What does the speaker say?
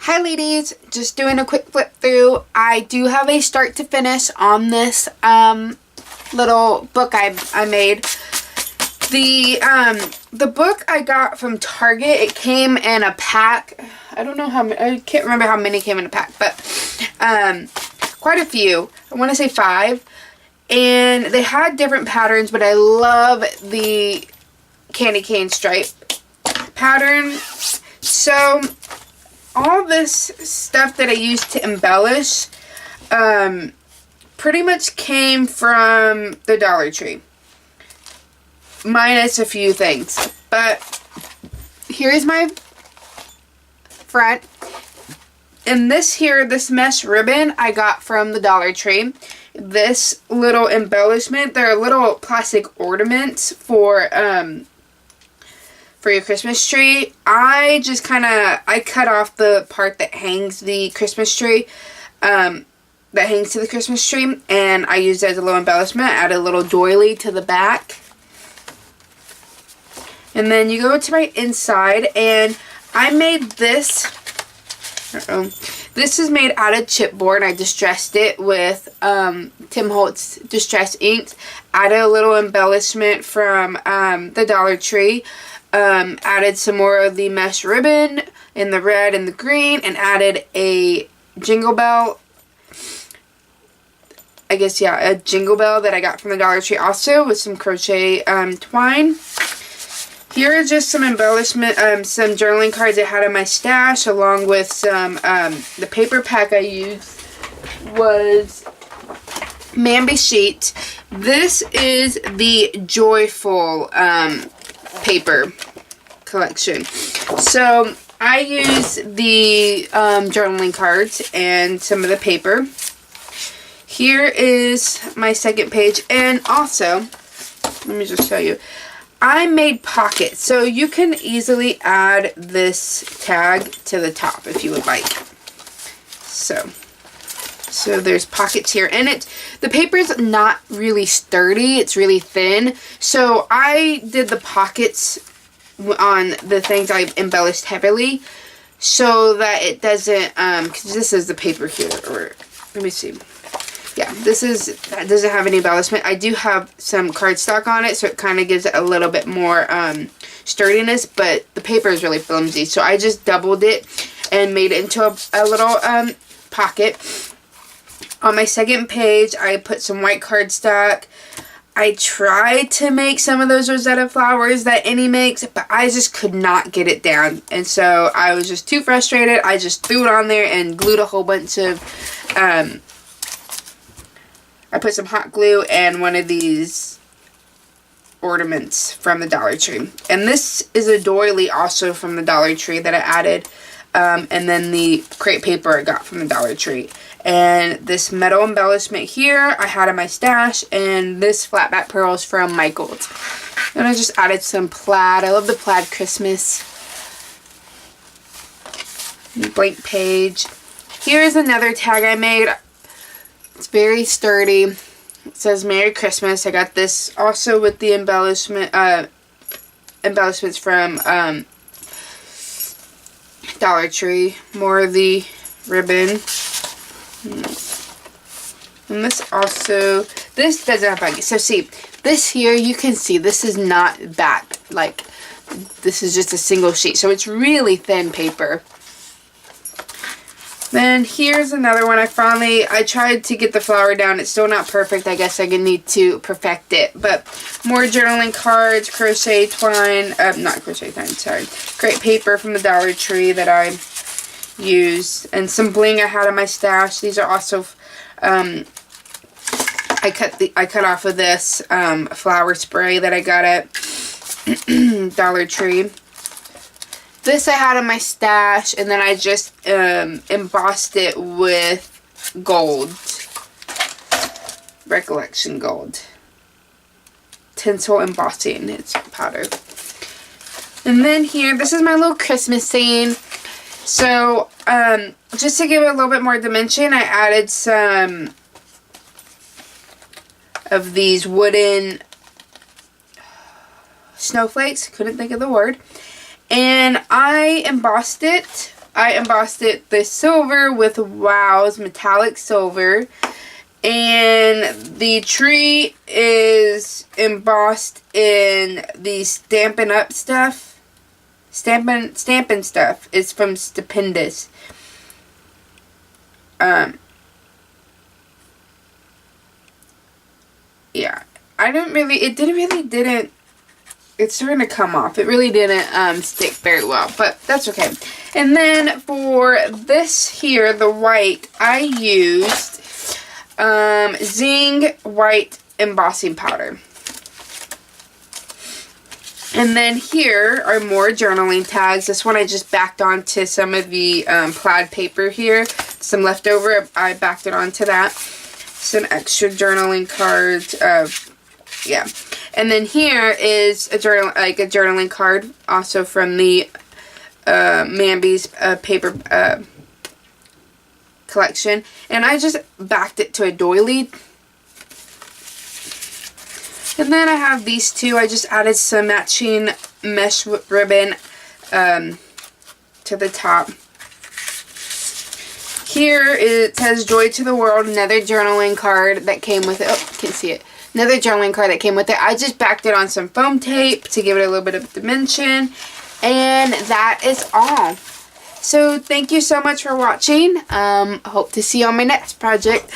Hi ladies, just doing a quick flip through. I do have a start to finish on this little book I made. The book I got from Target. It came in a pack. I don't know how many, I can't remember how many came in a pack, but quite a few. I want to say 5. And they had different patterns, but I love the candy cane stripe pattern. So all this stuff that I used to embellish pretty much came from the Dollar Tree. Minus a few things. But here's my front. And this mesh ribbon I got from the Dollar Tree. This little embellishment, they're little plastic ornaments for your Christmas tree. I just I cut off the part that hangs the Christmas tree, that hangs to the Christmas tree, and I used it as a little embellishment. Add a little doily to the back. And then you go to my inside, and I made this. This is made out of chipboard. I distressed it with Tim Holtz Distress Inks. Added a little embellishment from the Dollar Tree. Added some more of the mesh ribbon in the red and the green, and added a jingle bell. I guess, yeah, a jingle bell that I got from the Dollar Tree also, with some crochet twine. Here are just some embellishment, some journaling cards I had in my stash, along with some, the paper pack I used was Mambi Sheet. This is the Joyful paper collection. So I use the journaling cards and some of the paper. Here is my second page, and also, let me just show you. I made pockets, so you can easily add this tag to the top if you would like. So there's pockets here, and the paper's not really sturdy, it's really thin. So I did the pockets on the things I embellished heavily, so that it doesn't, because this is the paper here, or let me see. Yeah, that doesn't have any embellishment. I do have some cardstock on it, so it kind of gives it a little bit more sturdiness, but the paper is really flimsy. So I just doubled it and made it into a little pocket. On my second page, I put some white cardstock. I tried to make some of those Rosetta flowers that Annie makes, but I just could not get it down. And so I was just too frustrated. I just threw it on there and glued a whole bunch of... I put some hot glue and one of these ornaments from the Dollar Tree. And this is a doily also from the Dollar Tree that I added. And then the crepe paper I got from the Dollar Tree. And this metal embellishment here I had in my stash. And this flat back pearls from Michaels. And I just added some plaid. I love the plaid Christmas. Blank page. Here's another tag I made. It's very sturdy. It says Merry Christmas. I got this also with the embellishments from Dollar Tree. More of the ribbon. And this doesn't have baggy. So see, this here, you can see this is not back. Like, this is just a single sheet. So it's really thin paper. Then here's another one. I tried to get the flower down. It's still not perfect. I guess I need to perfect it. But more journaling cards, crochet twine, not crochet twine, sorry. Crepe paper from the Dollar Tree that I used. And some bling I had in my stash. These are also, I cut off of this flower spray that I got at Dollar Tree. This I had in my stash, and then I just embossed it with gold. Recollection gold. Tinsel embossing. It's powder. And then here, this is my little Christmas scene. So, just to give it a little bit more dimension, I added some of these wooden snowflakes. Couldn't think of the word. And I embossed it I embossed it this silver with Wow's metallic silver. And the tree is embossed in the Stampin' Up stuff. Stampin' stuff. It's from Stupendous. Yeah. It's starting to come off. It really didn't stick very well, but that's okay. And then for this here, the white, I used Zing white embossing powder. And then here are more journaling tags. This one I just backed onto some of the plaid paper here. Some leftover, I backed it onto that. Some extra journaling cards. Yeah. And then here is a journaling card, also from the Mambi's paper collection. And I just backed it to a doily. And then I have these two. I just added some matching mesh ribbon to the top. Here it says Joy to the World, another journaling card that came with it. Oh, can't see it. Another journaling card that came with it. I just backed it on some foam tape to give it a little bit of dimension. And that is all. So thank you so much for watching. Hope to see you on my next project.